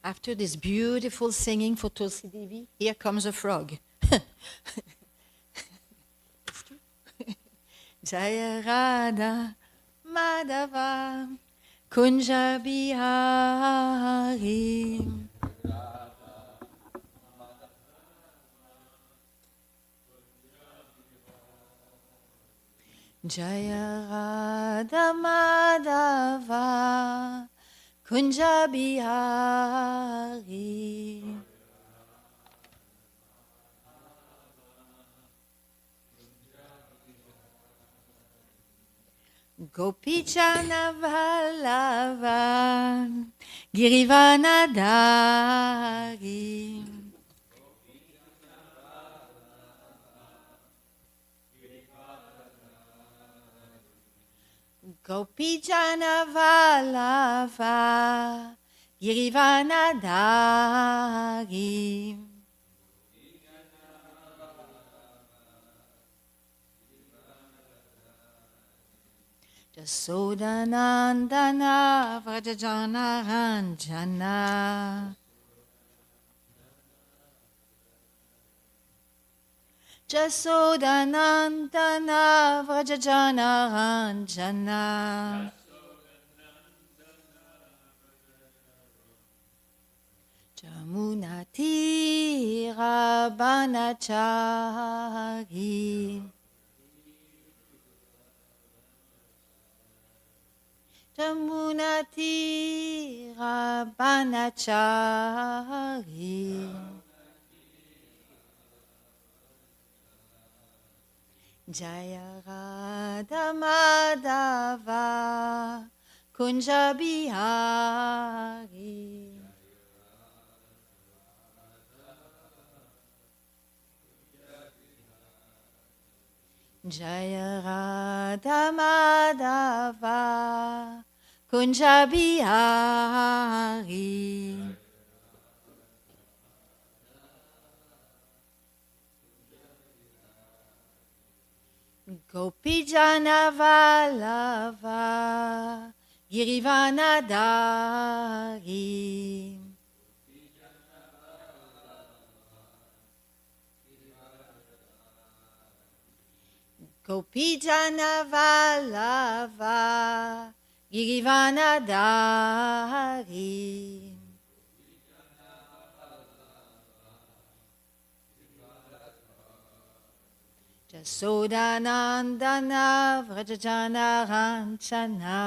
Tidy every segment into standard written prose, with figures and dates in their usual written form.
After this beautiful singing for Tulsi Devi, here comes a frog. Jaya Radha Madhava Kunja Bihari Jaya Radha Madhava Kunja Bihari Gopijana Vallava Girivanadari Gopijana Vallava Girivanadari Jasodanandana Vrajajana Ranjana Jasodanandana Vrajajana Ranjana Jamunatira Banachari Jamunatira Banachari Jaya Radha Madhava Kunja Bihari Jaya Radha Madhava Kunja Bihari Gopijana Vallava Girivanadari Gopijana Vallava Girivanadari Jasodanandana Vrajajana Ranjana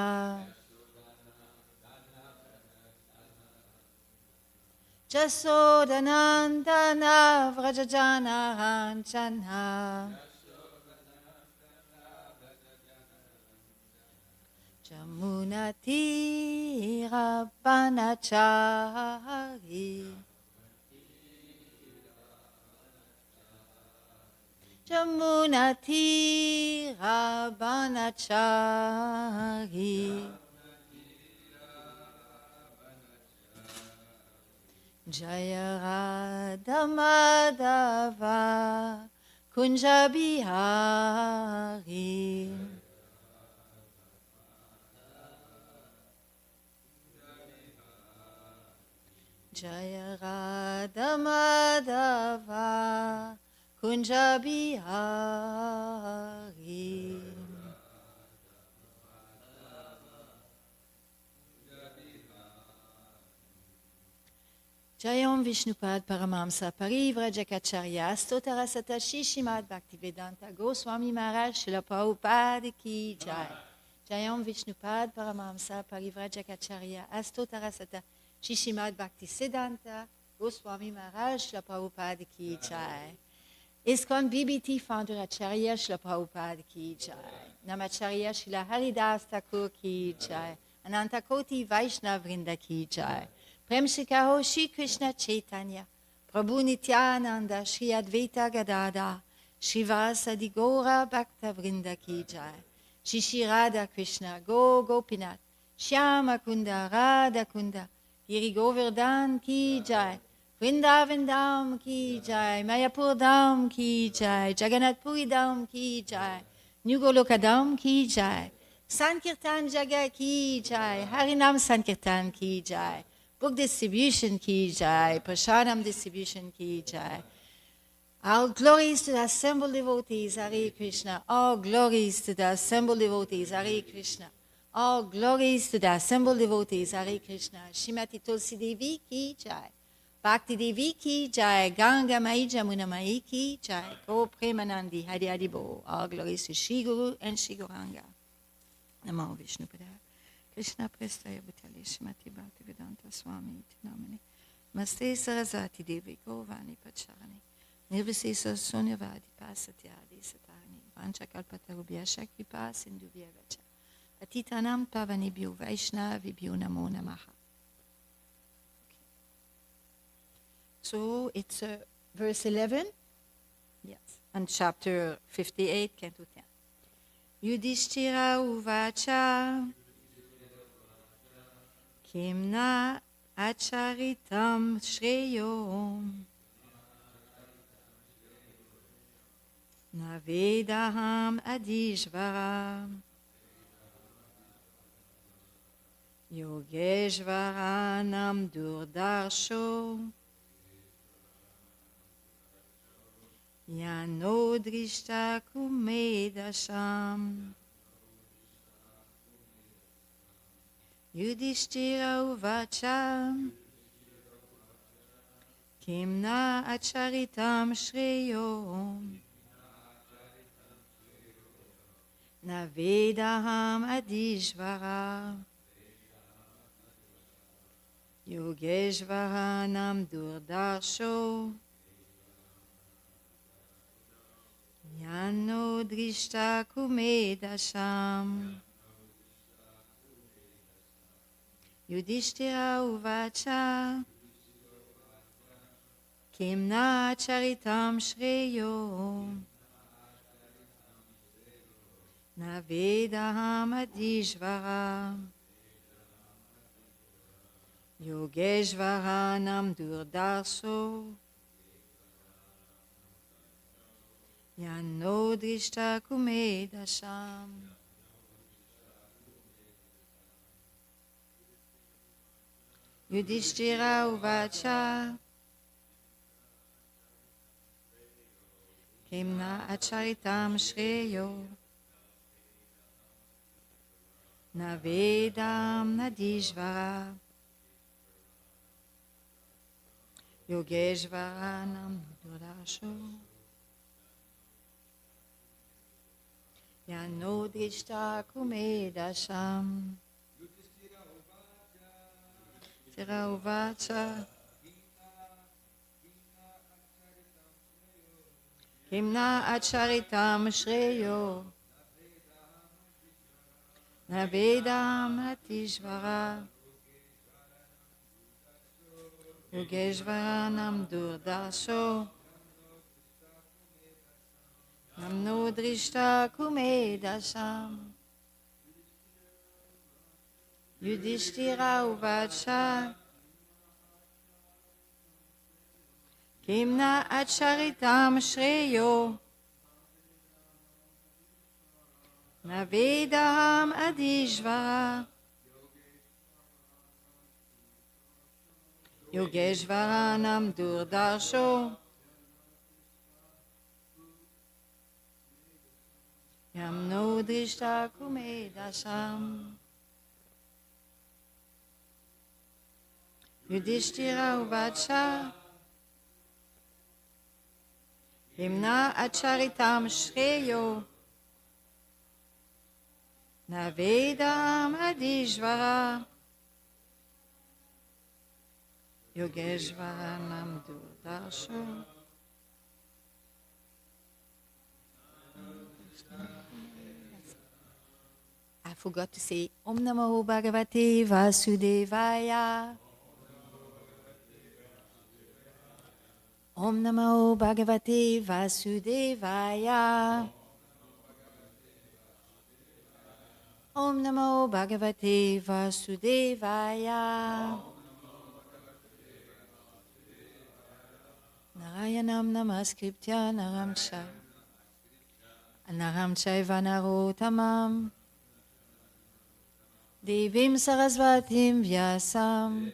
Jasodanandana Vrajajana Ranjana Jamunatira Banachari Jamunatira Banachari Jaya Radha Madhava Kunja Bihari Jaya Radha Madhava Kunja Bihari Jayam Vishnupad Paramahamsa Parivrajacharya Stotarasata Shishimad Bhaktivedanta Goswami Maharaj Srila Prabhupada Ki Jai Jayam Vishnupad Paramahamsa Parivrajacharya Astotarasata Shishimad Bhaktisiddhanta Goswami Maharaj Srila Prabhupada Ki Jai ISKCON BBT founder Acharya Srila Prabhupada Ki Jai Namacharya Srila Haridas Thakur Ki Jai Ananta Koti Vaishnav Vrinda Ki Jai Prem Shikaro Shri Krishna Chaitanya Prabhu Nityananda Shri Advaita Gadada Shri Vasadi Gaura Bhakta Vrinda Ki Jai Shri Shri Radha Krishna Go Gopinath Shyama Kunda Radha Kunda Giri Govardhan Ki Jai Vrindavan Dham Ki Jai Mayapur Dham Ki Jai Jagannath Puri Dham Ki Jai New Goloka Dham Ki Jai Sankirtan Jaga Ki Jai Harinam Sankirtan Ki Jai book distribution ki jai, prashadam distribution ki jai. All glories to the assembled devotees, Hare Krishna. All glories to the assembled devotees, Hare Krishna. All glories to the assembled devotees, Hare Krishna. Shrimati Tulsi Devi ki jai. Bhakti Devi ki jai. Ganga Mai Jamuna Mai ki jai. Go Premanandi Hadi Hadi Bo. All glories to Shri Guru and Shri Gauranga. Namo Vishnu Pada. Krishna Prestaya Bhutale Shrimati Bhakti Vedanta Swami Tinamani. Maste Sarasati Devi Govani Pacharani. Nirvisesa Sunyavadi Pasatyadi Satani. Vanchakalpatarubhya Shakripa Sindhubhya Vacha. Atitanam Pavanibhyo Vaishnavibhyo Namo Namaha. So it's verse 11. Yes. And chapter 58, Canto 10. Yudhishthira Uvacha Kimna Acharitam Shreyo Navedaham Adishvara Yogeshvaranam Durdarsho Yanodrishta Kumedasham Yudhishthira Uvacha Kimna Acharitam Shreyo Navedaham Adishvara Yogeshvaranam Durdarsho Yano Drishta Kumedasham Yudhishthira Uvacha Kimna Charitam Shreyo Navedaham Adishvara Yogeshvaranam Durdarso Yano Drishta Kumedasham. Yudhishthira Uvacha Kimna Acharitam Shreyo Navedam Nadishvara Yogeshvaranam Durasho Yanodrishta Kumedasham. Yudhishthira Uvacha Kimna Acharitam Shreyo Navedam Natishvara Yogeshvaranam Durdarsho Namnodrishta Kumedasham. Yudhishthira Uvacha Kimna Acharitam Shreyo Navedaham Adishvara Yogeshvaranam Durdarsho Yamnodrishta Kumedasham. Yudhishthira Uvacha Kimna Acharitam Shreyo Navedam Adishvara Yogeshvaranam Durdarsho. I forgot to say Om Namo Bhagavate Vasudevaya. Om Namo Bhagavate Vasudevaya. Om Namo Bhagavate Vasudevaya. Narayanam Namaskritya Naram Chaiva Narotamam Devim Sarasvatim Vyasam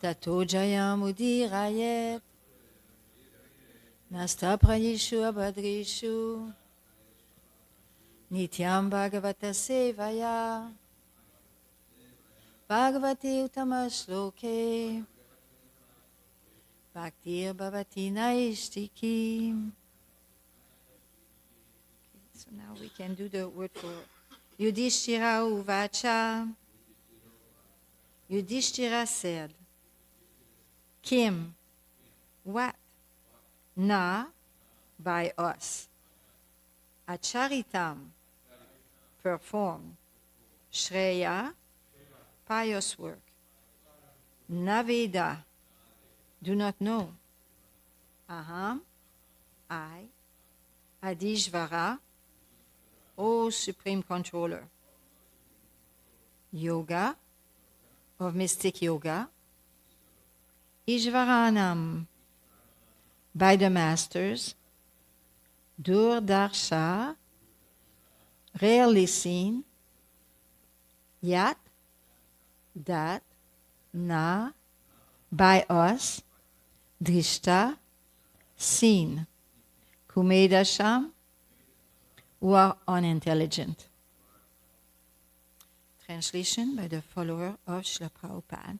Tato Jayam Udirayet. Nasta Prayishu Abhadrishu. Nityam Bhagavata Sevaya. Bhagavate Uttama Shloke. Bhaktir Bhavati Naishtiki. So now we can do the word for Yudhishthira Uvacha. Yudhishthira said, Kim, what? Na, by us. Acharitam, perform. Shreya, pious work. Naveda, do not know. Aham, I. Adishvara, O Supreme Controller. Yoga, of mystic yoga. Ishvaranam, by the masters. Durdarsha, rarely seen. Yat, that, na, by us. Drishta, seen. Kumedasham, who are unintelligent. Translation by the follower of Srila Prabhupada.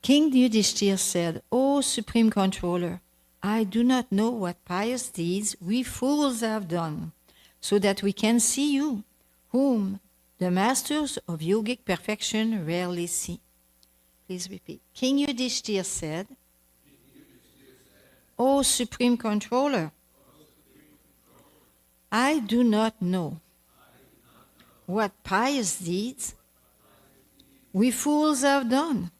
King Yudhishthira said, O Supreme Controller, I do not know what pious deeds we fools have done, so that we can see you, whom the masters of yogic perfection rarely see. Please repeat. King Yudhishthira said, O Supreme Controller, I do not know what pious deeds we fools have done,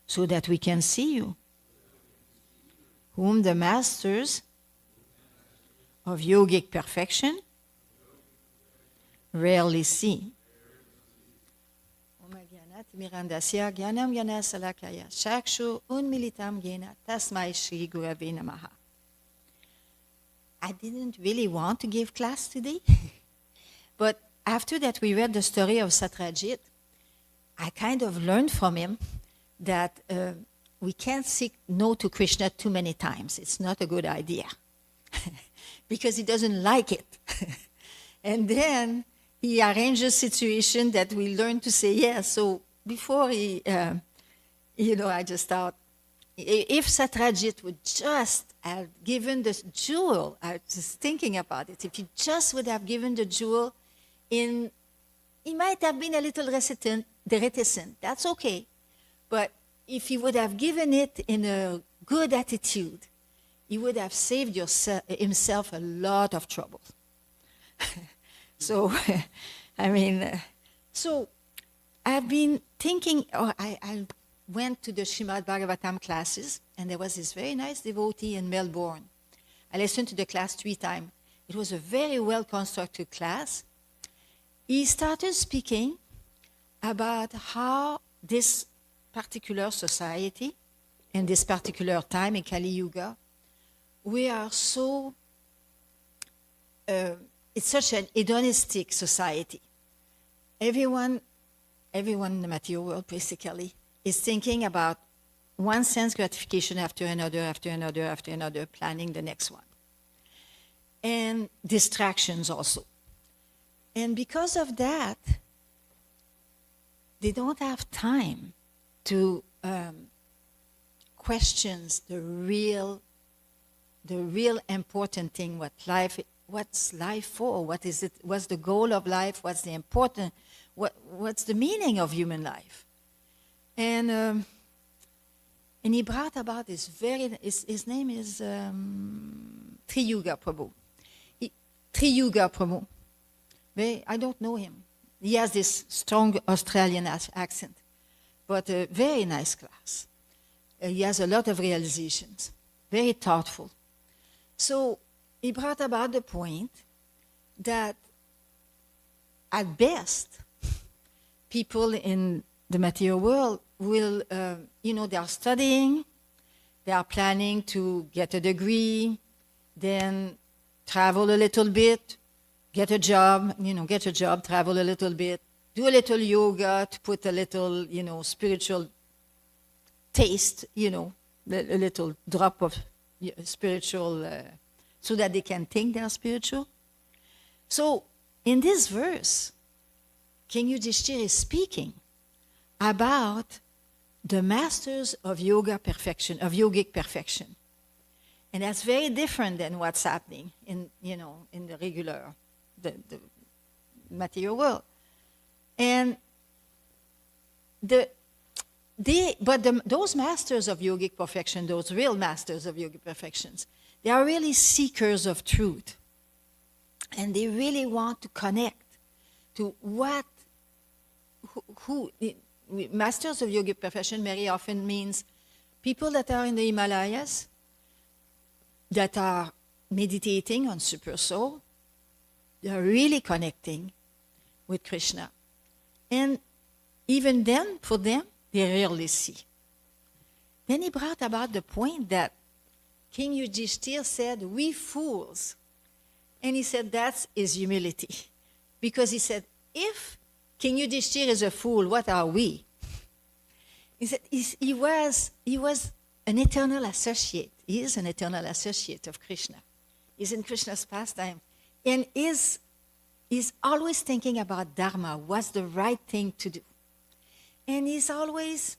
so that we can see you, whom the masters of yogic perfection rarely see. Mirandasya Gyanam Gyana Salakaya Shakshu Unmilitam Gena Tasmai Shri Gurave Namaha. I didn't really want to give class today, but after that we read the story of Satrajit, I kind of learned from him that we can't say no to Krishna too many times. It's not a good idea because he doesn't like it. And then he arranged a situation that we learn to say yes. So before he, I just thought, if Satrajit would just have given the jewel, I was thinking about it, if he just would have given the jewel he might have been a little reticent. That's okay. But if he would have given it in a good attitude, he would have saved himself a lot of trouble. So, so I've been thinking, I went to the Srimad Bhagavatam classes, and there was this very nice devotee in Melbourne. I listened to the class 3 times. It was a very well-constructed class. He started speaking about how this particular society, in this particular time in Kali Yuga, we are so, it's such an hedonistic society. Everyone in the material world basically is thinking about one sense gratification after another, planning the next one. And distractions also. And because of that, they don't have time to question the real important thing, what's life for? What is it? What's the goal of life? What's the important? What's the meaning of human life? And he brought about this his name is Triyuga Prabhu. Triyuga Prabhu. I don't know him. He has this strong Australian accent, but a very nice class. He has a lot of realizations, very thoughtful. So he brought about the point that at best, people in the material world will, they are studying, they are planning to get a degree, then travel a little bit, get a job, travel a little bit, do a little yoga to put a little, spiritual taste, a little drop of spiritual, so that they can think they're spiritual. So in this verse, King Yudhishthira is speaking about the masters of yoga perfection, of yogic perfection. And that's very different than what's happening in the regular, the material world. And those masters of yogic perfection, those real masters of yogic perfections, they are really seekers of truth. And they really want to connect to masters of yogic perfection very often means people that are in the Himalayas, that are meditating on Super Soul. They are really connecting with Krishna. And even then, for them, they rarely see. Then he brought about the point that King Yudhishthira said, we fools. And he said, that's his humility. Because he said, if King Yudhishthira is a fool, what are we? He said, he was an eternal associate. He is an eternal associate of Krishna. He's in Krishna's pastime. And he's always thinking about Dharma, what's the right thing to do. And he's always,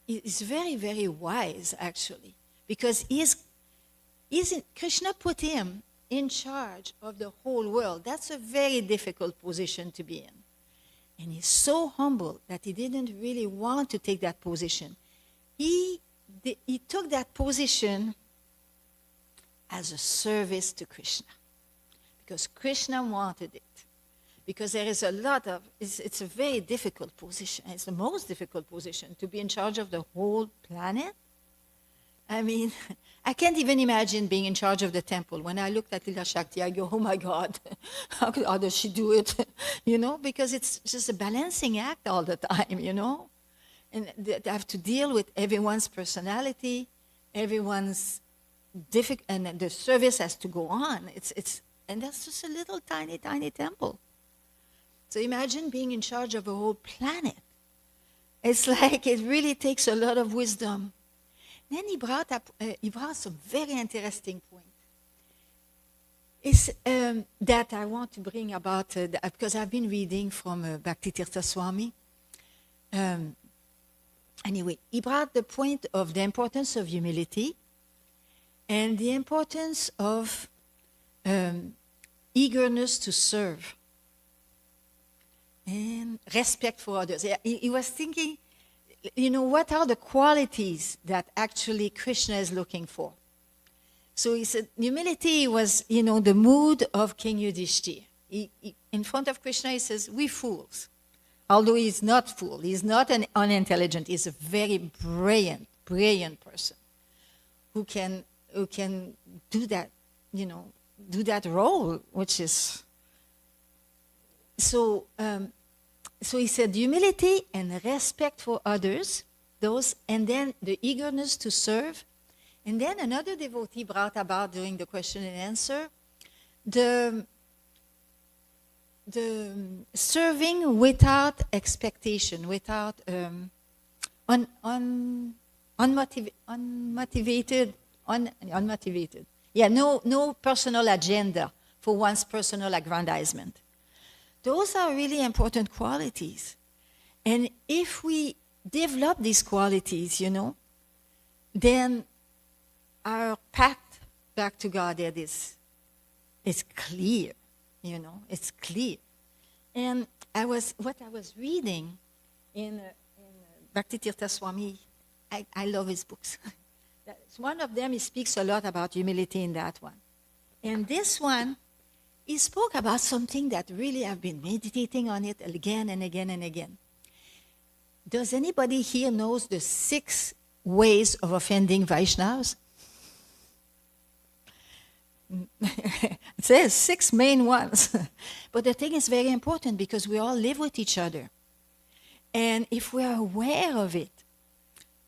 he's very, very wise, actually. Because Krishna put him in charge of the whole world. That's a very difficult position to be in. And he's so humble that he didn't really want to take that position. He took that position as a service to Krishna. Because Krishna wanted it. Because there is a lot of, it's a very difficult position. It's the most difficult position to be in charge of the whole planet. I mean, I can't even imagine being in charge of the temple. When I looked at Lila Shakti, I go, oh my God, how does she do it? Because it's just a balancing act all the time, And they have to deal with everyone's personality, everyone's and the service has to go on. And that's just a little tiny, tiny temple. So imagine being in charge of a whole planet. It's like it really takes a lot of wisdom. Then he brought some very interesting point. It's that I want to bring about, because I've been reading from Bhakti Tirtha Swami. Anyway, he brought the point of the importance of humility and the importance of eagerness to serve and respect for others. He was thinking, what are the qualities that actually Krishna is looking for? So he said, humility was, the mood of King Yudhishthira. In front of Krishna, he says, we fools. Although he's not fool, he's not an unintelligent, he's a very brilliant person who can do that, do that role, which is so he said humility and respect for others, and then the eagerness to serve. And then another devotee brought about during the question and answer, the serving without expectation, without unmotivated. Yeah, no personal agenda for one's personal aggrandizement. Those are really important qualities. And if we develop these qualities, then our path back to Godhead is clear, it's clear. And what I was reading in Bhakti Tirtha Swami, I love his books. One of them, he speaks a lot about humility in that one. And this one, he spoke about something that really I've been meditating on it again and again and again. Does anybody here knows the 6 ways of offending Vaishnavas? It says 6 main ones. But the thing is very important because we all live with each other. And if we are aware of it,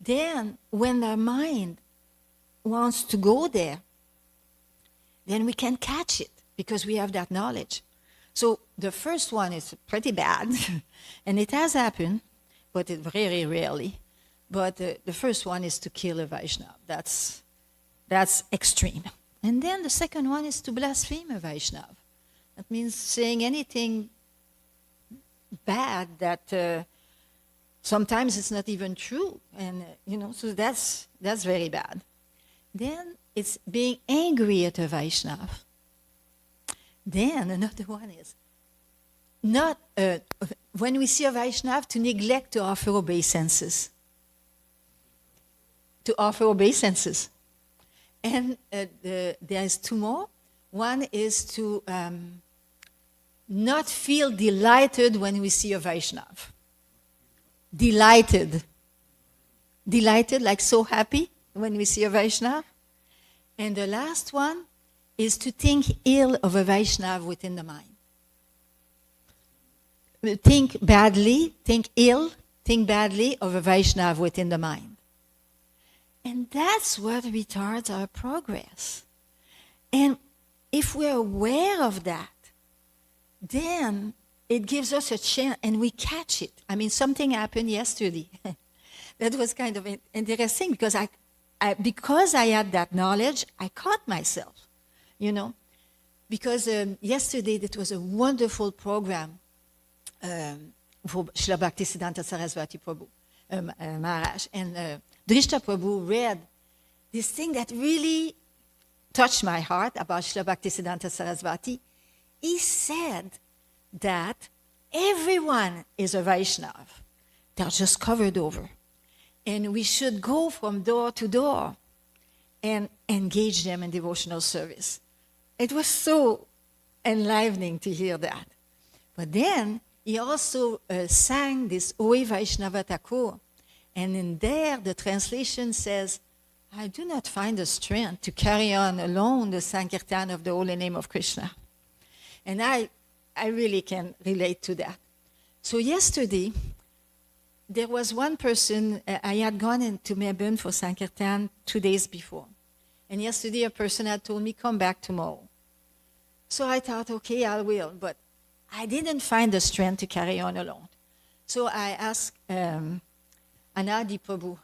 then when our mind wants to go there, then we can catch it because we have that knowledge. So the first one is pretty bad, and it has happened, but very rarely. But the first one is to kill a Vaishnava. That's extreme. And then the second one is to blaspheme a Vaishnava. That means saying anything bad that sometimes it's not even true. And, so that's very bad. Then it's being angry at a Vaishnava. Then another one is not, when we see a Vaishnava, to neglect to offer obeisances. To offer obeisances. And there's two more. One is to not feel delighted when we see a Vaishnava. Delighted. Delighted, like so happy when we see a Vaishnava. And the last one is to think ill of a Vaishnava within the mind. Think badly, think ill, think badly of a Vaishnava within the mind. And that's what retards our progress. And if we're aware of that, then it gives us a chance, and we catch it. I mean, something happened yesterday. That was kind of interesting because because I had that knowledge, I caught myself, Because yesterday it was a wonderful program for Srila Bhaktisiddhanta Saraswati Prabhu, Maharaj. And Drishta Prabhu read this thing that really touched my heart about Srila Bhaktisiddhanta Saraswati. He said that everyone is a Vaishnava. They're just covered over. And we should go from door to door and engage them in devotional service. It was so enlivening to hear that. But then he also sang this Oe Vaishnava Thakur. And in there, the translation says, I do not find the strength to carry on alone the Sankirtan of the holy name of Krishna. And I really can relate to that. So yesterday, there was one person, I had gone into Melbourne for Sankirtan 2 days before. And yesterday, a person had told me, come back tomorrow. So I thought, okay, I will. But I didn't find the strength to carry on alone. So I asked Anadi Prabhu.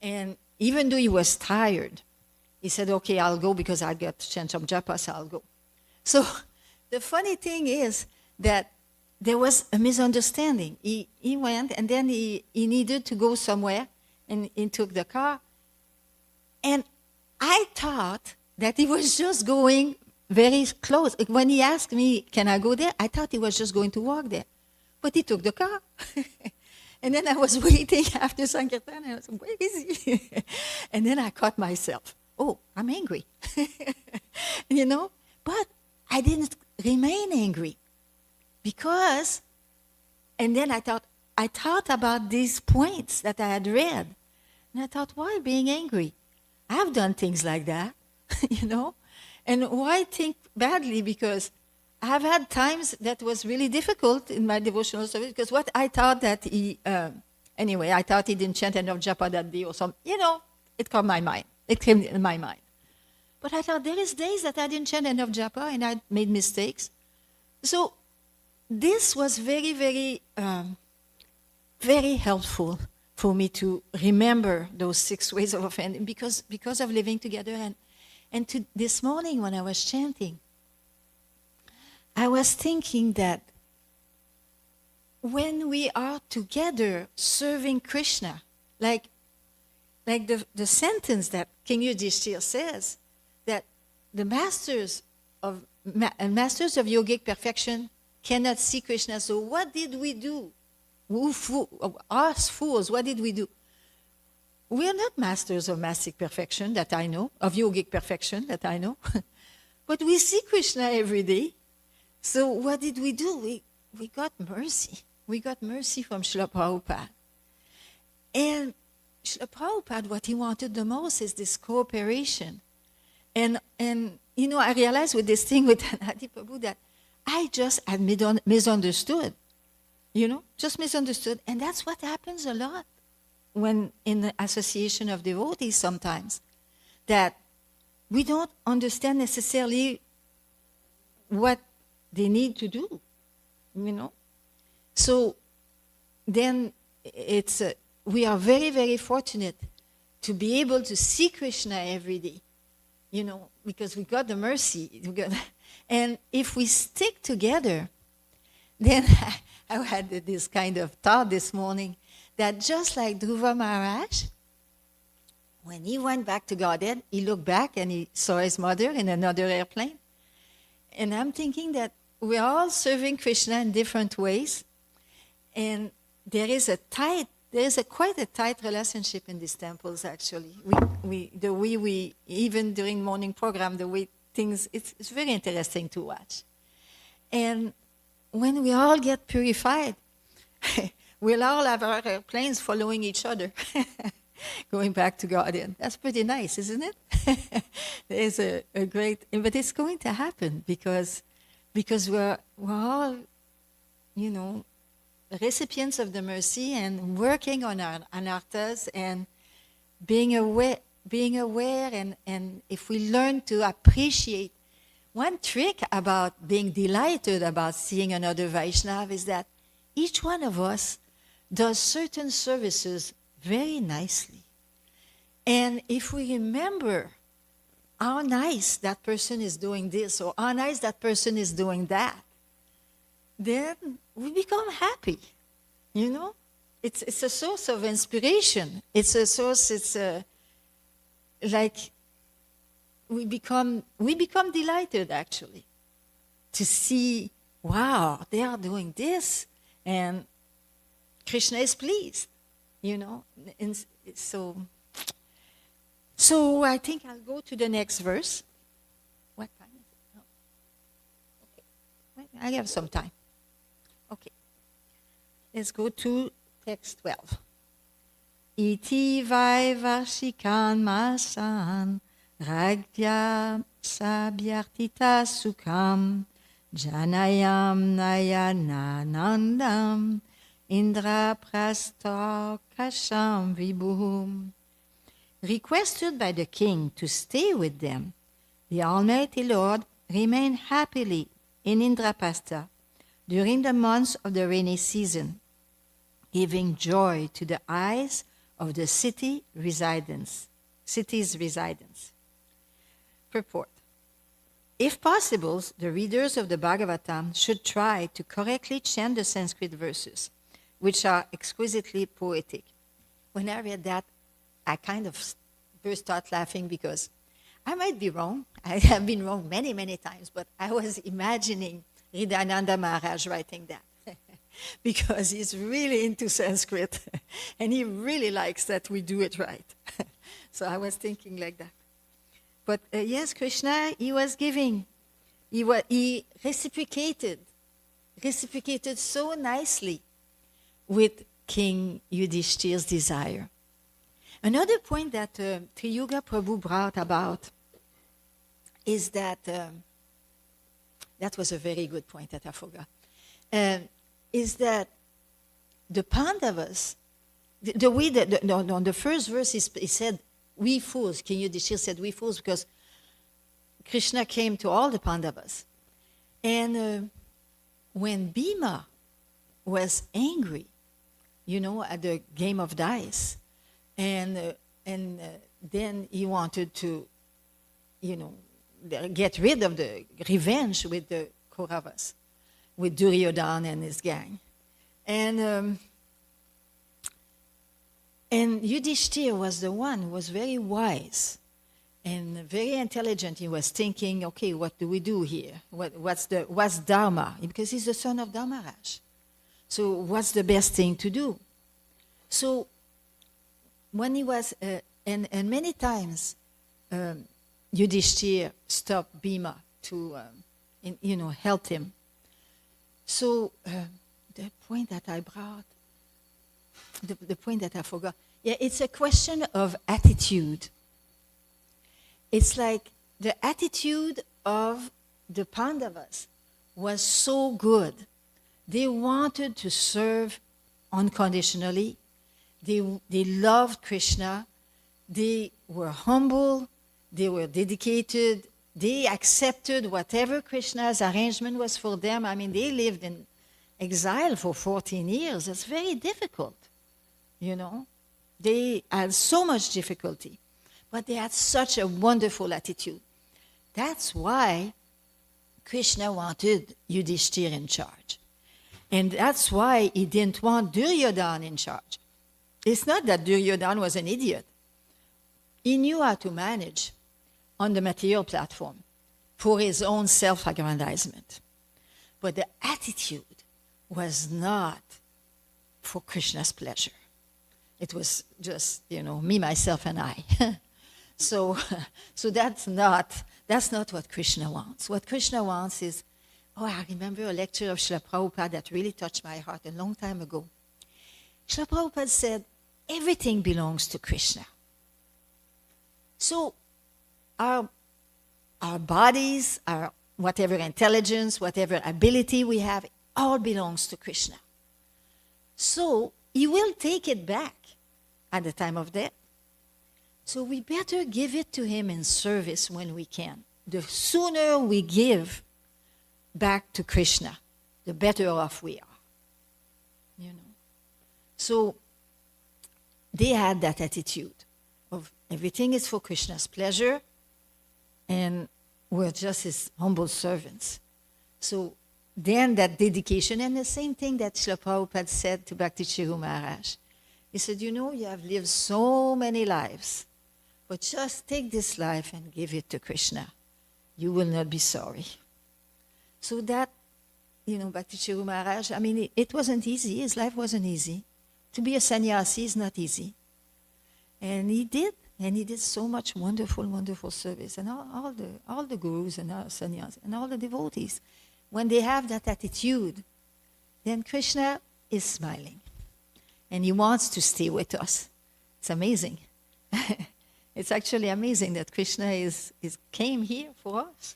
And even though he was tired, he said, okay, I'll go because I got to change some japa, so I'll go. So the funny thing is that there was a misunderstanding. He went, and then he needed to go somewhere, and he took the car. And I thought that he was just going very close. When he asked me, can I go there? I thought he was just going to walk there. But he took the car. And then I was waiting after Sankirtan, and I was like, where is he? And then I caught myself. Oh, I'm angry. But I didn't remain angry. Because, and then I thought about these points that I had read. And I thought, why being angry? I've done things like that, And why think badly? Because I've had times that was really difficult in my devotional service, because what I thought that I thought he didn't chant enough japa that day or something. It caught my mind. It came in my mind. But I thought there is days that I didn't chant enough japa and I made mistakes. So this was very, very, very helpful for me to remember those 6 ways of offending because of living together. And this morning when I was chanting, I was thinking that when we are together serving Krishna, like the sentence that King Yudhishthira says, that the masters of yogic perfection cannot see Krishna. So what did we do? Us fools, what did we do? We are not masters of mastic perfection that I know, of yogic perfection that I know. But we see Krishna every day. So what did we do? We got mercy. We got mercy from Srila Prabhupada. And Srila Prabhupada, what he wanted the most is this cooperation. And I realized with this thing with Anadi Prabhu that I just had misunderstood. Just misunderstood. And that's what happens a lot when in the association of devotees sometimes, that we don't understand necessarily what they need to do, So then we are very, very fortunate to be able to see Krishna every day, because we got the mercy. And if we stick together, then I had this kind of thought this morning that just like Dhruva Maharaj, when he went back to Godhead, he looked back and he saw his mother in another airplane. And I'm thinking that we're all serving Krishna in different ways. And there is quite a tight relationship in these temples, actually. The way we, even during morning program, the way things, it's very interesting to watch. And when we all get purified, we'll all have our airplanes following each other, going back to Godhead. That's pretty nice, isn't it? There's a great, but it's going to happen because we're all, recipients of the mercy and working on our anarthas and being aware and if we learn to appreciate. One trick about being delighted about seeing another Vaishnava is that each one of us does certain services very nicely. And if we remember how nice that person is doing this or how nice that person is doing that, then we become happy, It's a source of inspiration. We become delighted, actually, to see, wow, they are doing this, and Krishna is pleased, And so I think I'll go to the next verse. What time is it? Oh. Okay. I have some time. Okay. Let's go to text 12. Iti vai varshikan masan ragya sabhyartita sukham janayam nayananandam indra prastokasham vibhum. Requested by the king to stay with them, the Almighty Lord remained happily in Indraprastha during the months of the rainy season, giving joy to the eyes of the city's residents. Purport. If possible, the readers of the Bhagavatam should try to correctly chant the Sanskrit verses, which are exquisitely poetic. When I read that, I kind of burst out laughing because I might be wrong. I have been wrong many, many times, but I was imagining Hridayananda Maharaj writing that because he's really into Sanskrit and he really likes that we do it right. So I was thinking like that. But yes, Krishna, he was giving. He reciprocated so nicely with King Yudhishthir's desire. Another point that Triyuga Prabhu brought about is that, that was a very good point that I forgot, is that the Pandavas, the way that, on the first verse he said, we fools, King Yudhishthira said, we fools, because Krishna came to all the Pandavas. And when Bhima was angry, at the game of dice, and then he wanted to, get rid of the revenge with the Kauravas, with Duryodhana and his gang. And Yudhishthira was the one who was very wise and very intelligent. He was thinking, okay, what do we do here? What's Dharma? Because he's the son of Dharmaraj. So what's the best thing to do? So when he was, and many times, Yudhishthira stopped Bhima to, help him. So the point that I brought, the point that I forgot, it's a question of attitude. It's like the attitude of the Pandavas was so good. They wanted to serve unconditionally. They loved Krishna. They were humble. They were dedicated. They accepted whatever Krishna's arrangement was for them. I mean, they lived in exile for 14 years. It's very difficult. They had so much difficulty, but they had such a wonderful attitude. That's why Krishna wanted Yudhishthira in charge. And that's why he didn't want Duryodhana in charge. It's not that Duryodhana was an idiot. He knew how to manage on the material platform for his own self-aggrandizement. But the attitude was not for Krishna's pleasure. It was just, me, myself, and I. So that's not what Krishna wants. What Krishna wants is, I remember a lecture of Srila Prabhupada that really touched my heart a long time ago. Srila Prabhupada said, everything belongs to Krishna. So our bodies, our whatever intelligence, whatever ability we have, it all belongs to Krishna. So he will take it back at the time of death. So we better give it to him in service when we can. The sooner we give back to Krishna, the better off we are. So they had that attitude of everything is for Krishna's pleasure, and we're just his humble servants. So then that dedication, and the same thing that Srila Prabhupada said to Bhakti Chiru Maharaj. He said, you have lived so many lives, but just take this life and give it to Krishna. You will not be sorry. So that, Bhakti Chiru Maharaj, it wasn't easy. His life wasn't easy. To be a sannyasi is not easy. And he did so much wonderful, wonderful service. And all the gurus and all sannyasis and all the devotees, when they have that attitude, then Krishna is smiling. And he wants to stay with us. It's amazing. It's actually amazing that Krishna came here for us.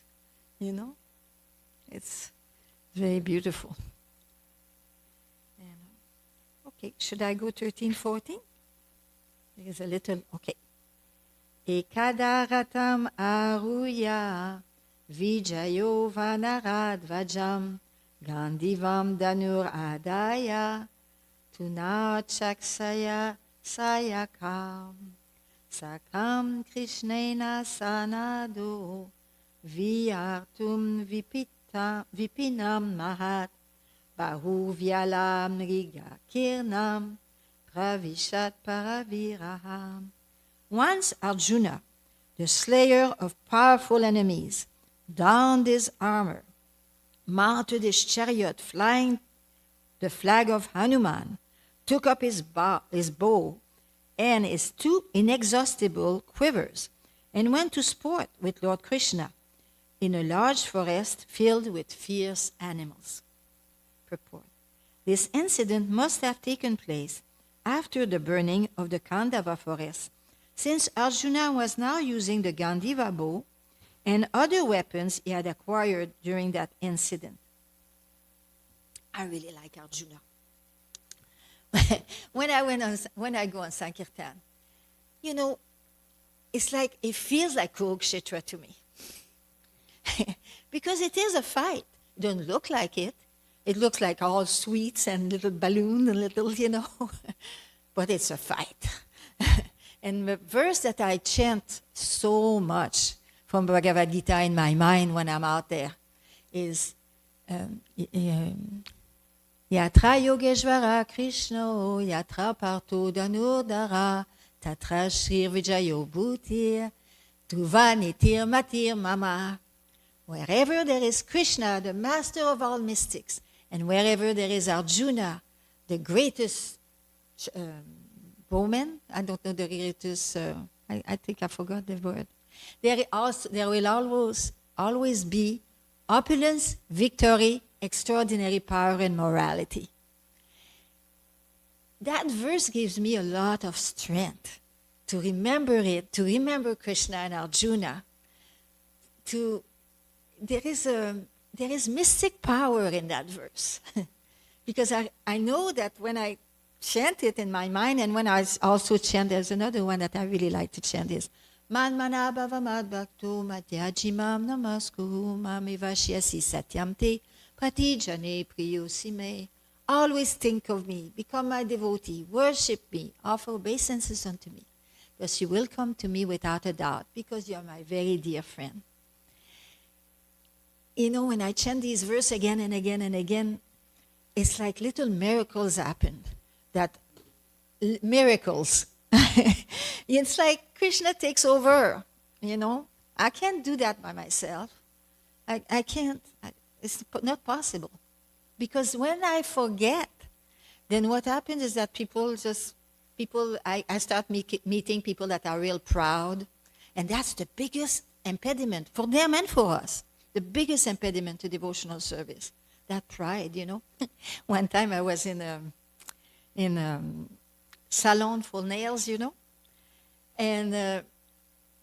It's very beautiful. Okay, should I go 13, 14? There's a little, okay. Ekadaratam aruya vijayo vanarad vajam gandivam danur adaya tunachaksaya sayakam sakam krishnena sanado viartum vipinam mahat bahu vyalam riga kirnam pravishat paraviraham. Once Arjuna, the slayer of powerful enemies, donned his armor, mounted his chariot flying the flag of Hanuman, took up his bow and his two inexhaustible quivers, and went to sport with Lord Krishna in a large forest filled with fierce animals. Purport. This incident must have taken place after the burning of the Khandava forest, since Arjuna was now using the Gandiva bow and other weapons he had acquired during that incident. I really like Arjuna. When I go on Sankirtan, it's like, it feels like Kurukshetra to me. Because it is a fight. It doesn't look like it. It looks like all sweets and little balloons and little, but it's a fight. And the verse that I chant so much from Bhagavad Gita in my mind when I'm out there is Yatra Yogeshvara Krishno Yatra Parto Danurdara Tatra Shrir Vijayo Bhutir Dhruva Nitir Matir Mama. Wherever there is Krishna, the master of all mystics, and wherever there is Arjuna, the greatest bowman, I don't know the greatest, I think I forgot the word. There will always be opulence, victory, extraordinary power, and morality. That verse gives me a lot of strength to remember it, to remember Krishna and Arjuna. There is mystic power in that verse. Because I know that when I chant it in my mind, and when I also chant, there's another one that I really like to chant is Man manabhava mad bhakto madhyajimam namaskuru mamivashyasi satyamte pratijane priyosime. always think of me, become my devotee, worship me, offer obeisances unto me, because you will come to me without a doubt, because you're my very dear friend. You know, when I chant these verses again and again and again, it's like little miracles happened. Miracles. It's like Krishna takes over, you know. I can't do that by myself. I can't. It's not possible. Because when I forget, then what happens is that I start meeting people that are real proud. And that's the biggest impediment for them and for us. The biggest impediment to devotional service. That pride, you know. One time I was in a salon for nails, you know. And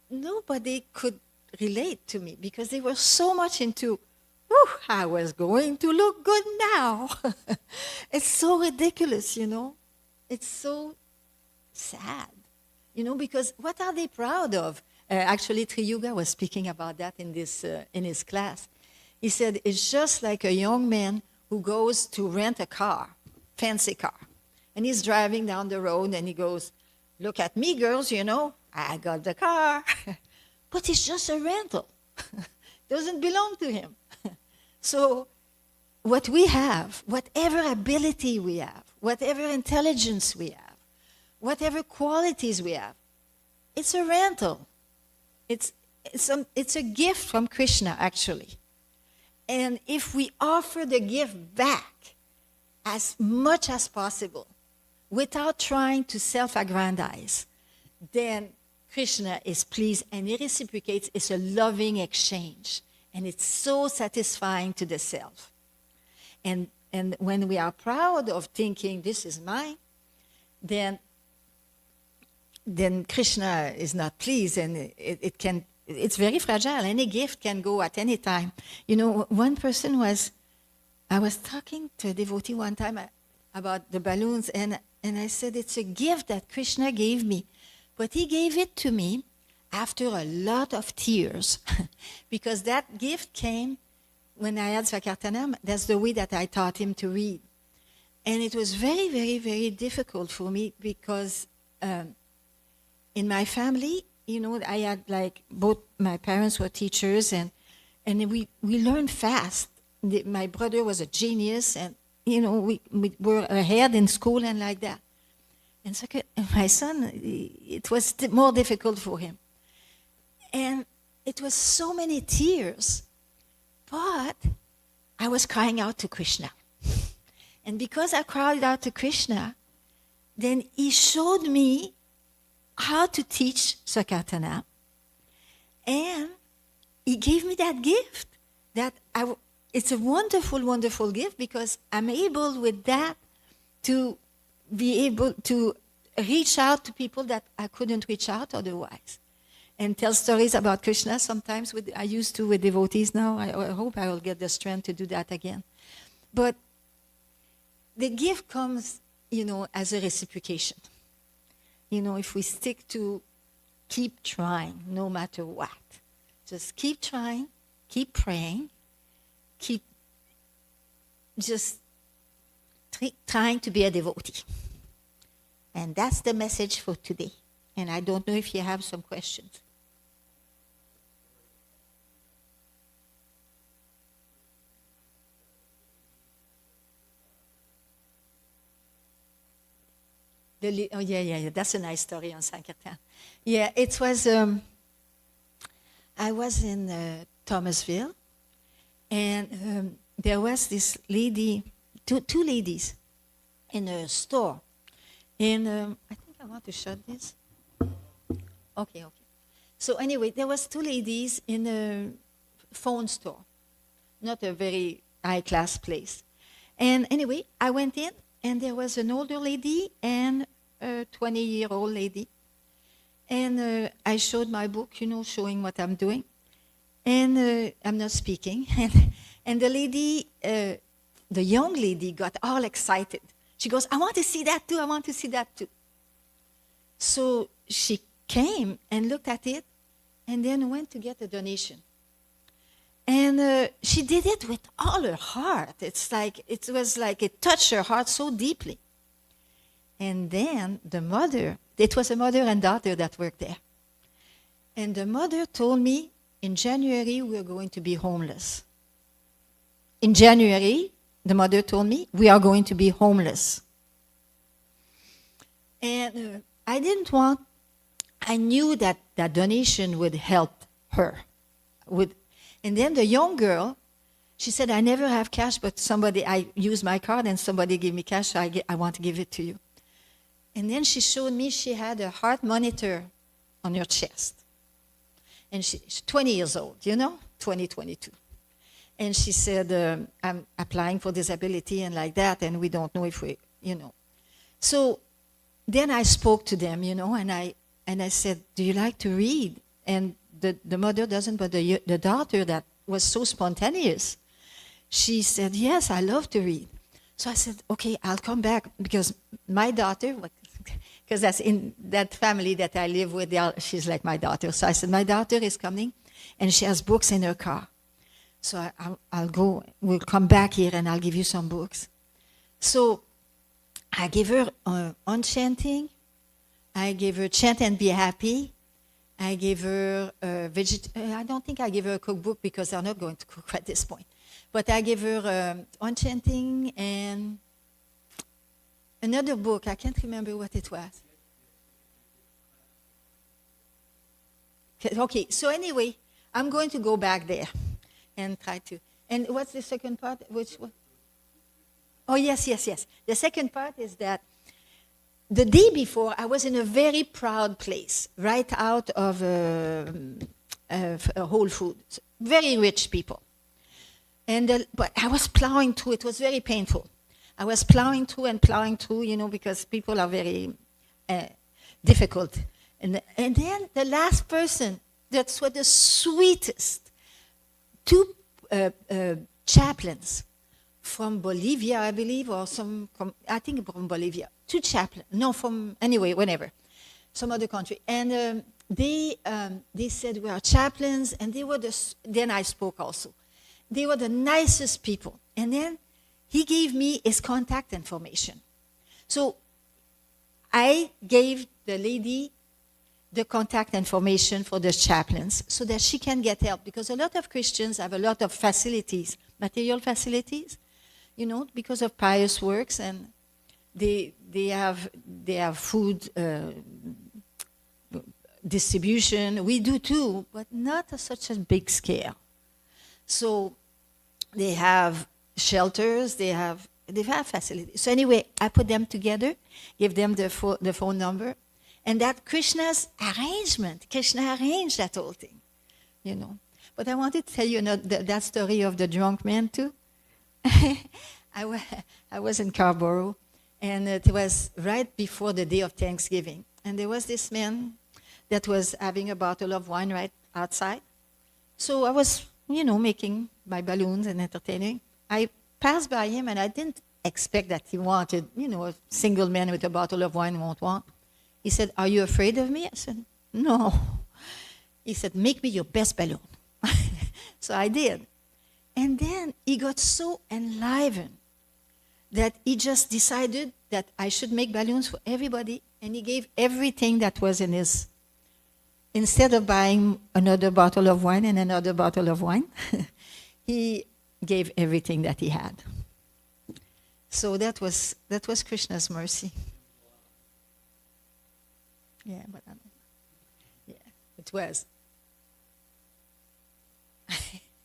nobody could relate to me because they were so much into, I was going to look good now. It's so ridiculous, you know. It's so sad, you know, because what are they proud of? Actually, Triyuga was speaking about that in his class. He said, it's just like a young man who goes to rent a car, fancy car. And he's driving down the road and he goes, look at me, girls, you know, I got the car. But it's just a rental. Doesn't belong to him. So what we have, whatever ability we have, whatever intelligence we have, whatever qualities we have, it's a rental. It's a gift from Krishna, actually. And if we offer the gift back as much as possible, without trying to self-aggrandize, then Krishna is pleased and he reciprocates. It's a loving exchange. And it's so satisfying to the self. And when we are proud of thinking, this is mine, then Krishna is not pleased, and it's very fragile. Any gift can go at any time. You know, one person I was talking to a devotee one time about the balloons, and I said, it's a gift that Krishna gave me. But he gave it to me after a lot of tears, because that gift came when I had Svakartanam. That's the way that I taught him to read. And it was very, very, very difficult for me because in my family, you know, I had both my parents were teachers, and we learned fast. My brother was a genius, and, you know, we were ahead in school and like that. And so my son, it was more difficult for him. And it was so many tears, but I was crying out to Krishna. And because I cried out to Krishna, then he showed me how to teach Sakatana. And he gave me that gift. It's a wonderful, wonderful gift, because I'm able with that to be able to reach out to people that I couldn't reach out otherwise. And tell stories about Krishna sometimes. I used to with devotees now. I hope I will get the strength to do that again. But the gift comes, you know, as a reciprocation. You know, if we stick to keep trying, no matter what. Just keep trying, keep praying, keep just trying to be a devotee. And that's the message for today. And I don't know if you have some questions. Yeah. That's a nice story on Sankirtan. Yeah, it was, I was in Thomasville, and there was this lady, two ladies in a store. And I think I want to shut this. Okay. So anyway, there was two ladies in a phone store, not a very high-class place. And anyway, I went in, and there was an older lady and a 20-year-old lady. And I showed my book, you know, showing what I'm doing. And I'm not speaking. And the lady, the young lady, got all excited. She goes, I want to see that too, I want to see that too. So she came and looked at it and then went to get a donation. And she did it with all her heart. It was like it touched her heart so deeply. And then it was a mother and daughter that worked there. And the mother told me, in January, we're going to be homeless. In January, the mother told me, we are going to be homeless. And I knew that that donation would help her. And then the young girl, she said, I never have cash, but I use my card and somebody gave me cash, so I want to give it to you. And then she showed me she had a heart monitor on her chest. And she's 20 years old, 22. And she said, I'm applying for disability and like that, and we don't know if So then I spoke to them, and I said, do you like to read? And the mother doesn't, but the daughter that was so spontaneous, she said, yes, I love to read. So I said, okay, I'll come back, because my daughter, because that's in that family that I live with, she's like my daughter. So I said, my daughter is coming, and she has books in her car. So we'll come back here, and I'll give you some books. So I gave her enchanting. I gave her Chant and Be Happy. I gave her I don't think I gave her a cookbook, because they're not going to cook at this point. But I gave her enchanting and another book. I can't remember what it was. Okay, so anyway, I'm going to go back there and try to. And what's the second part? Which one? Oh, yes. The second part is that the day before, I was in a very proud place, right out of Whole Foods. Very rich people. But I was plowing through. It was very painful. I was plowing through, because people are very difficult. And then the last person, that's what the sweetest, two chaplains from Bolivia, I believe, or I think from Bolivia. Two chaplains, whenever, some other country. And they said, we are chaplains, and then I spoke also. They were the nicest people. And then he gave me his contact information. So I gave the lady the contact information for the chaplains so that she can get help, because a lot of Christians have a lot of facilities, material facilities, because of pious works, and they have food distribution. We do too, but not at such a big scale. So they have shelters, they have facilities. So anyway, I put them together, give them the phone number, and that Krishna arranged that whole thing, But I wanted to tell you that story of the drunk man too. I was in Hillsborough, and it was right before the day of Thanksgiving. And there was this man that was having a bottle of wine right outside. So I was, making my balloons and entertaining. I passed by him, and I didn't expect that he wanted, a single man with a bottle of wine won't want. He said, are you afraid of me? I said, no. He said, make me your best balloon. So I did. And then he got so enlivened that he just decided that I should make balloons for everybody, and he gave everything that was in his. Instead of buying another bottle of wine and another bottle of wine, he gave everything that he had. So that was Krishna's mercy. Yeah, it was.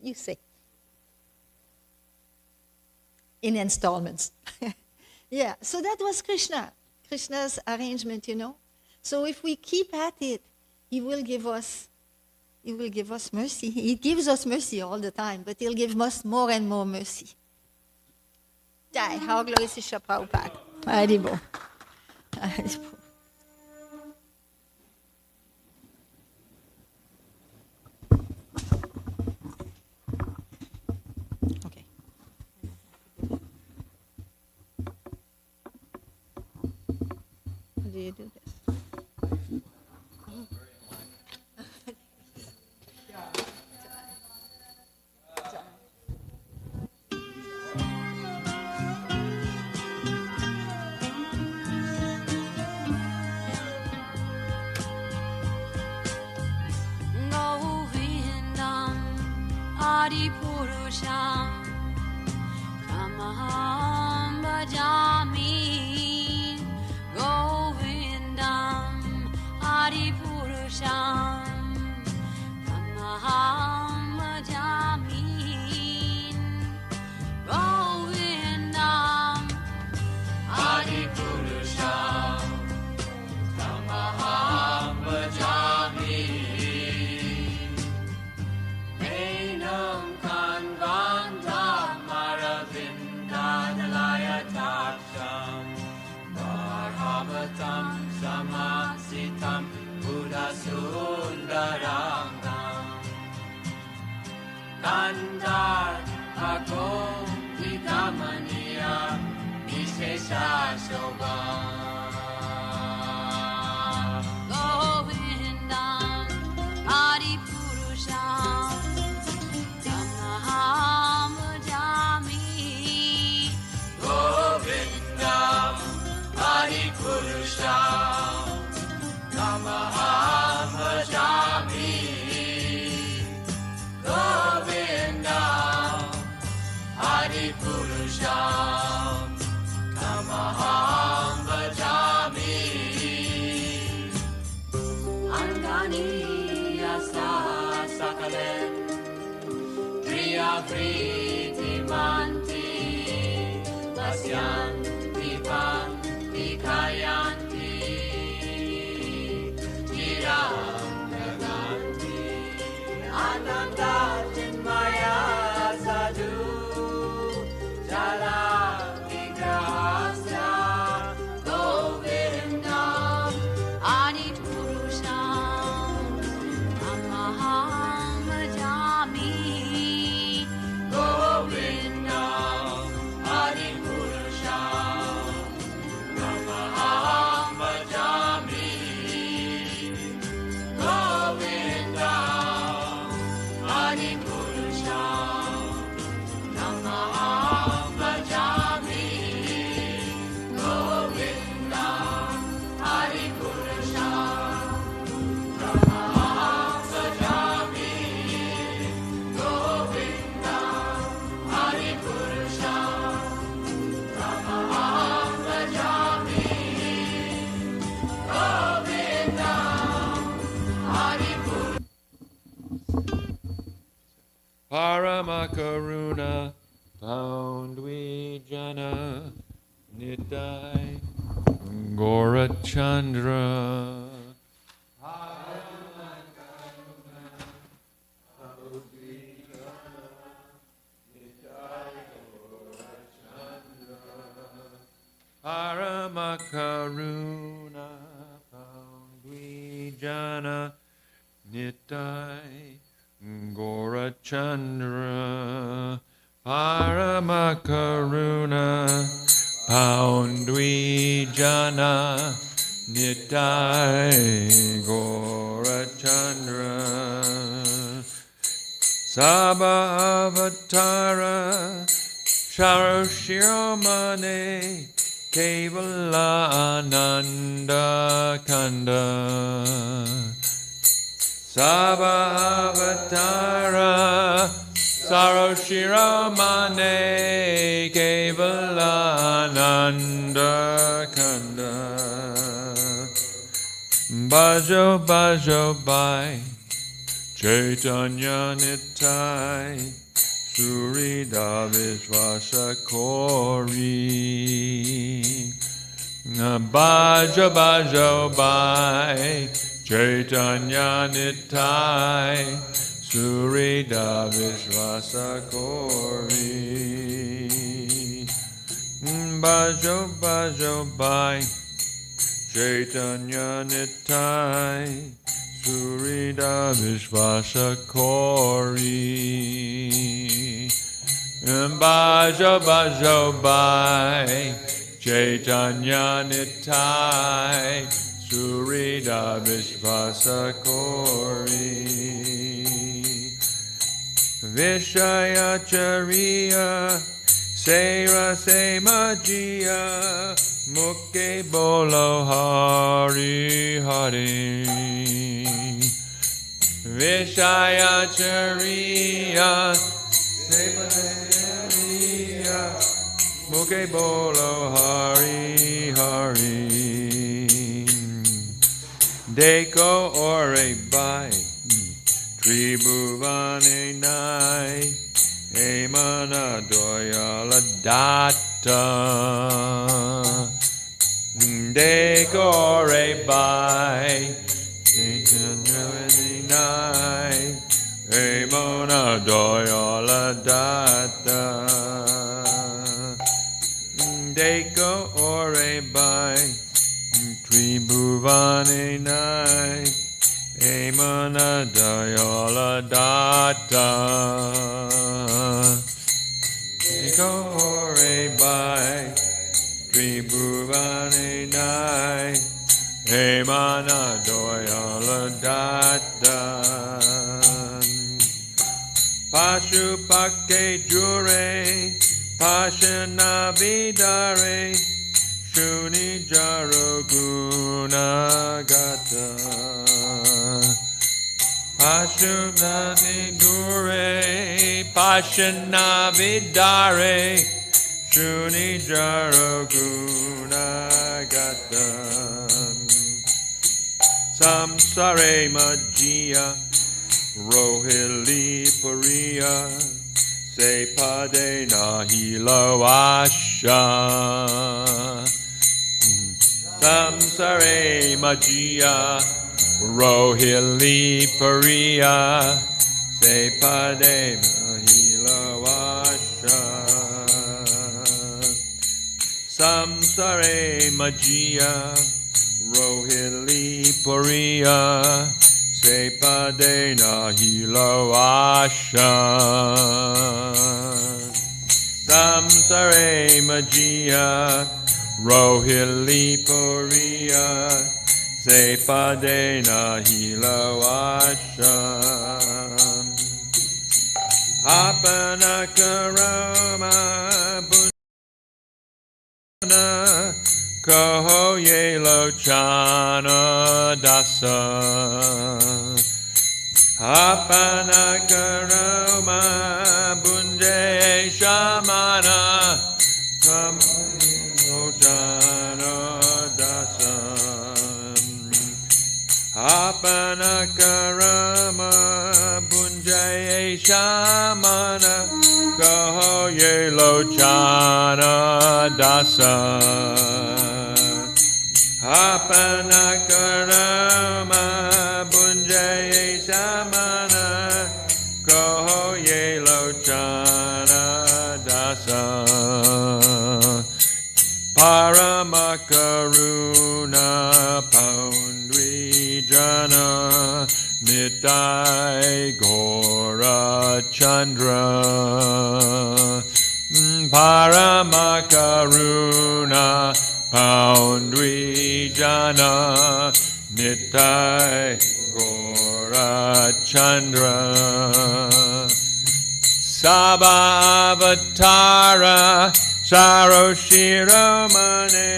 You say. In installments. Yeah, so that was Krishna's arrangement, So if we keep at it, He will give us mercy. He gives us mercy all the time, but He'll give us more and more mercy. Jai, how glorious is Prabhupada. Haribo. Okay. How do you do this? Adipurusham Tamaham Bhajami Govindam Adipurusham Tamaham Bhajami Govindam Adipurusham Tamaham Bhajami Enam Kanvanta Maravinda Dalaya Taksham Varhavatam Samasitam Buddha Sundarangam Kandar Akom Vikamaniya Vishesha Shobham Govindam Adipurusham Tamaham Bhajami Govindam Adipurusham Tamaham Bhajami Govindam Adipurusham Tamaham Bhajami Angani Yasa Sakalen Priya Priti Manti Vasyanti Panti Kayanti Tiram Naganti Ananda Chinmaya Sadhu Jala Vigrahasya Govindam Adipurusham Tamaham Bhajami Govindam Adipurusham Tamaham Bhajami Govindam Adipurusham Tamaham Bhajami Govindam Adipurusham Tamaham Bhajami Govindam Adipurusham Tamaham Bhajami Govindam Adipurusham Paramakaruna Poundwijana Nidai Gorachandra Paramakaruna Poundwijana Nidai Gorachandra Paramakaruna Poundwijana Nidai Gorachandra Sabha Avatara Sharoshiromane Kevala Ananda Kanda Sabha Avatara Saroshiromane Kevala Ananda Kanda Bhajo Bhajo Bhai Chaitanya Nitai Surida Vishvasa Kori Bhajo Bhajo Bhai Chaitanya Nitai Surida Vishvasa Kori Bhajo Bhajo Bhai Chaitanya Nitai Surida Vishvasa Kori Bhajo Bhajo Bhai Chaitanya Nitai Surida Vishvasa Kori Vishayacharya Sera Semajiya Mukke Bolo Hari Hari Vishayacharya Muke bolo hari hari. Deko ore bai. Tribhuvane nai. Emana doyala data. Deko ore bai. Tribhuvane nai. Emana doyala data. Deko ore bai, Tribhuvane nai, Emana dayola data. Deko ore bai, Tribhuvane nai, Emana dayola data. Pashupake jure, Pashana vidare, Shuni jaro gunagata. Pashana vidure, Pashana vidare, Shuni jaro gunagata. Samsare majia, Rohili pariya, Se pade nahilo asha. Samsare majia, Rohili pariya, Se pade nahilo asha. Samsare majia, Rohili pariya, Se pade nahilo asha. Samsare majia, Rohili pariya, Se pade nahilo asha. Apana karama buna, Koho yelo chana dasa. Apana karama bunje shamana, Koho chana dasa. Apana karama bunje shamana, Koho yelo chana dasa. Apana karama bunjaya samana, Koho yelo chana dasa. Parama karuna paundri jana, Nitai gora chandra. Parama karuna Paundri jana, Nitai gora chandra. Sabha avatara, Saro shiromane,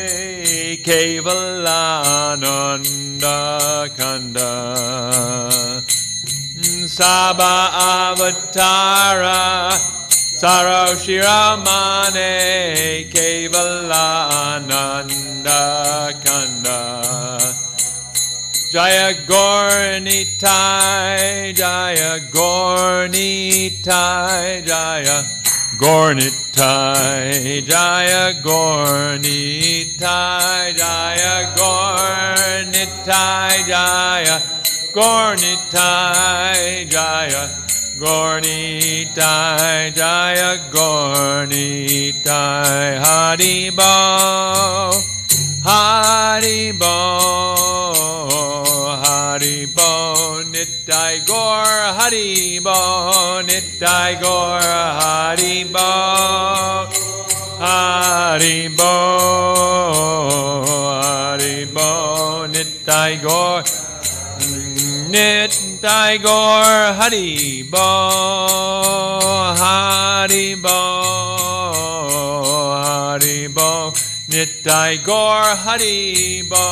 Kevalananda kanda. Sabha avatara, Saro Shiramane, Kevalananda kanda. Jaya Gornitai, Jaya Gornitai, Jaya Gornitai, Jaya Gornitai, Jaya Gornitai, Jaya Gornitai, Jaya Gornitai, Jaya Gornitai, Haribo, Haribo, Haribo, Nitai Gor, Haribo, Nitai Gor, Haribo, Haribo, Haribo, Nitai Gor, Nitai Gor, Haribo, Haribo, Haribo, Nitai Gor, Haribo,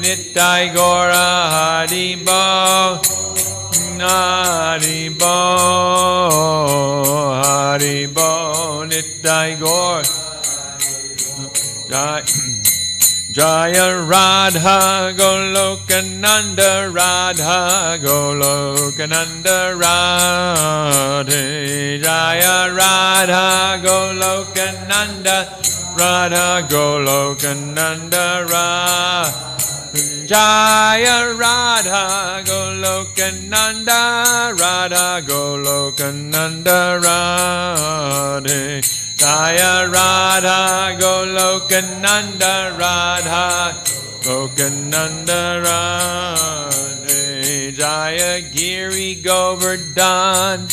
Nitai Gor, Haribo, Haribo, Haribo. Nitai Gaur Jaya Radha Golokananda Radha Golokananda Radhe Jaya Radha Golokananda Radha Golokananda Radhe Jaya Radha Golokananda Radha Golokananda Radhe Jaya Radha Golokananda Radha Golokananda Radhe Jaya Giri Govardhan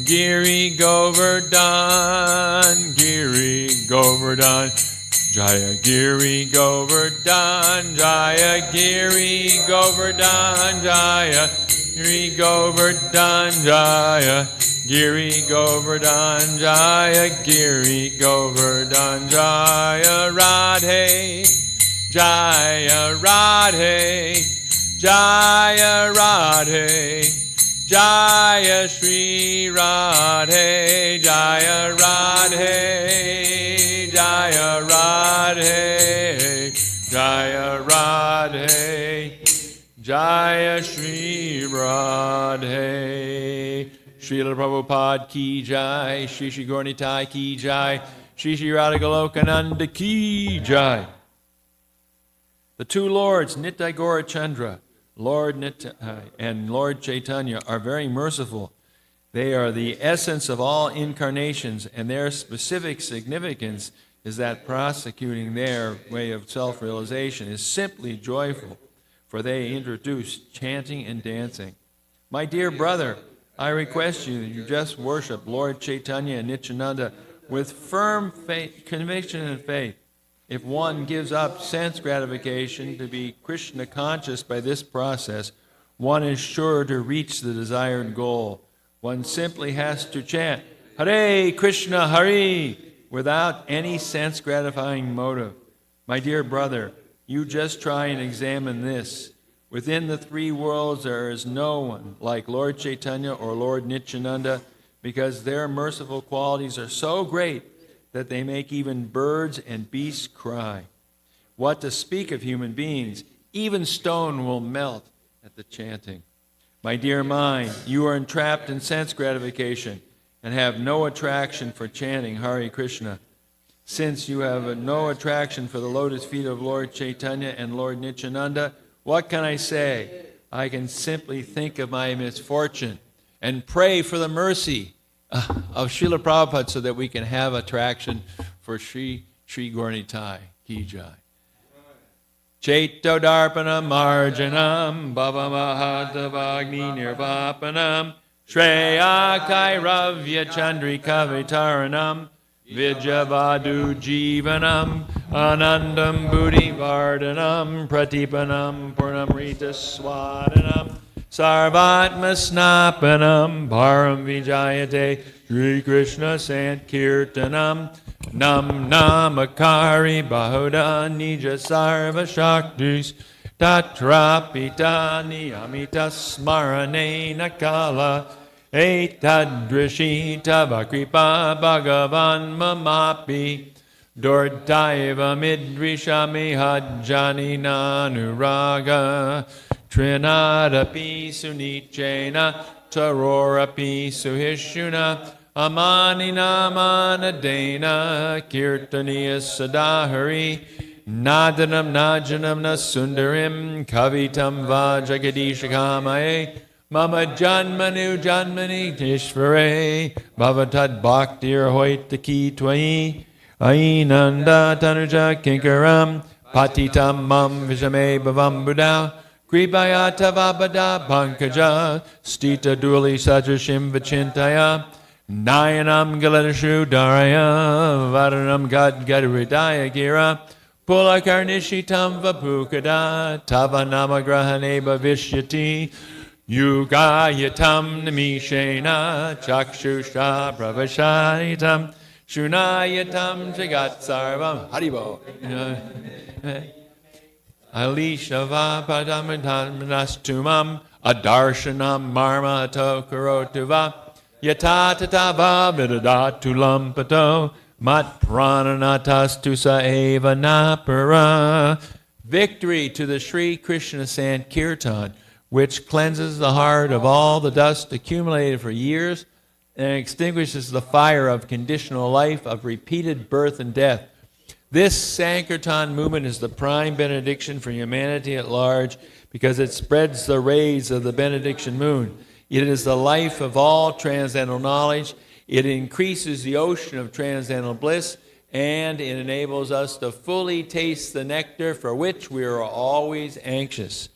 Giri Govardhan Giri Govardhan Jaya Giri Govardhan Jaya Giri Govardhan Jaya Giri Govardhan Jaya Giri Govardhan Jaya Giri Govardhan Jaya Radhe Jaya Radhe Jaya Radhe Jaya Shri Radhe Jaya Radhe Jaya Radhe Jaya Radhe Jaya Shri Radhe Srila Prabhupada ki jai, Shri Shri Gaur Nitai ki jai, Shri Shri Radha Golokananda ki jai. The two lords, Nitai Gaura Chandra, Lord Nitai and Lord Chaitanya, are very merciful. They are the essence of all incarnations, and their specific significance is that prosecuting their way of self-realization is simply joyful, for they introduce chanting and dancing. My dear brother, I request you that you just worship Lord Chaitanya and Nityananda with firm faith, conviction and faith. If one gives up sense gratification to be Krishna conscious by this process, one is sure to reach the desired goal. One simply has to chant Hare Krishna Hare without any sense gratifying motive. My dear brother, you just try and examine this. Within the three worlds there is no one like Lord Chaitanya or Lord Nityananda, because their merciful qualities are so great that they make even birds and beasts cry. What to speak of human beings? Even stone will melt at the chanting. My dear mind, you are entrapped in sense gratification and have no attraction for chanting Hare Krishna. Since you have no attraction for the lotus feet of Lord Chaitanya and Lord Nityananda, what can I say? I can simply think of my misfortune and pray for the mercy of Srila Prabhupada so that we can have attraction for Sri Gaur Nitai ki jai. Chaito darpanam marjanam bhavamahadavagni nirvapanam Shreya kairavya chandrika vitaranam Vijavadu Jivanam Anandam Buddhi Vardhanam Pratipanam Purnamrita Swadanam Sarvatma Snapanam Bharam Vijayate Sri Krishna Sankirtanam Nam Namakari Bahuda Nija Sarva Shaktis Tatrapita Niyamita Smarane Nakala Etadrishi Tavakripa Bhagavan Mamapi Dordaiva Midrishami Hajjani Nanuraga Trinadapi Sunichena Tarorapi Suhishuna Amanina Manadena Kirtaniya Sadahari Nadanam Najanam Nasundarim Kavitam Vajagadishakamae Mama Janmanu Janmani Tishvare Bhavatad Bhaktir Hoitaki Twai Ainanda Tanuja Kinkaram Patitam Mam Vijame Bhavam Buddha Kripayata Vabada Pankaja Stita Duli Sadrashim Vachintaya Nayanam Galadashu Daraya Varanam Gad Gadridaya Gira Pulakarnishitam Vapukada Tavanama Grahane Bhavishyati Yugayatam Namishena Chakshusha Pravashanitam Shunayatam Jagat Sarvam Haribo Alishava Padamadanastumam Adarshanam Marma Tokarotuva Yatatatava Vidadatulam Pato Mat prananatastusa eva napara. Victory to the Sri Krishna Sankirtan, which cleanses the heart of all the dust accumulated for years and extinguishes the fire of conditional life, of repeated birth and death. This Sankirtan movement is the prime benediction for humanity at large because it spreads the rays of the benediction moon. It is the life of all transcendental knowledge. It increases the ocean of transcendental bliss, and it enables us to fully taste the nectar for which we are always anxious.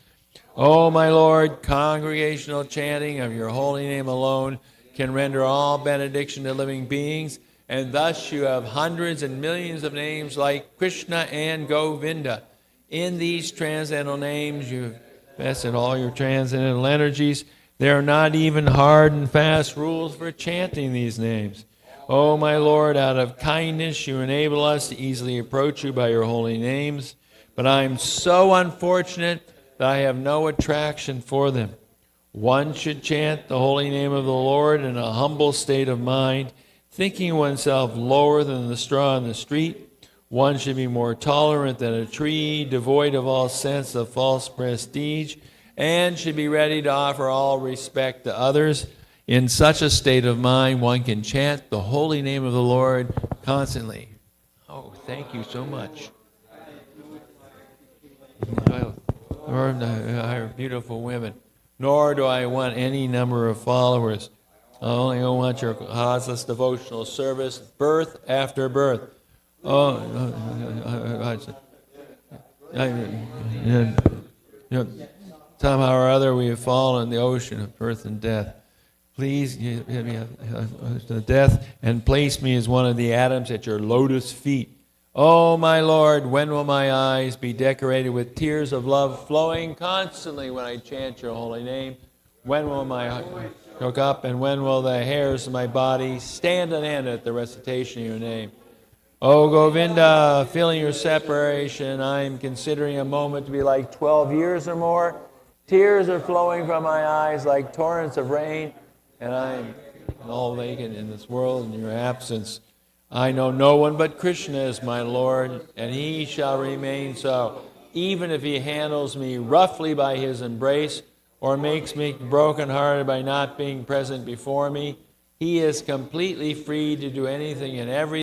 Oh, my Lord, congregational chanting of your holy name alone can render all benediction to living beings, and thus you have hundreds and millions of names like Krishna and Govinda. In these transcendental names, you've vested all your transcendental energies. There are not even hard and fast rules for chanting these names. Oh, my Lord, out of kindness, you enable us to easily approach you by your holy names, but I am so unfortunate that I have no attraction for them. One should chant the holy name of the Lord in a humble state of mind, thinking oneself lower than the straw in the street. One should be more tolerant than a tree, devoid of all sense of false prestige, and should be ready to offer all respect to others. In such a state of mind, one can chant the holy name of the Lord constantly. Oh, thank you so much. Are beautiful women. Nor do I want any number of followers. I only want your causeless devotional service, birth after birth. Somehow or other we have fallen in the ocean of birth and death. Please give me to death and place me as one of the atoms at your lotus feet. Oh, my Lord, when will my eyes be decorated with tears of love flowing constantly when I chant your holy name? When will my heart choke up, and when will the hairs of my body stand on end at the recitation of your name? Oh, Govinda, feeling your separation, I am considering a moment to be like 12 years or more. Tears are flowing from my eyes like torrents of rain, and I am all vacant in this world in your absence. I know no one but Krishna is my Lord, and he shall remain so, even if he handles me roughly by his embrace or makes me brokenhearted by not being present before me. He is completely free to do anything and everything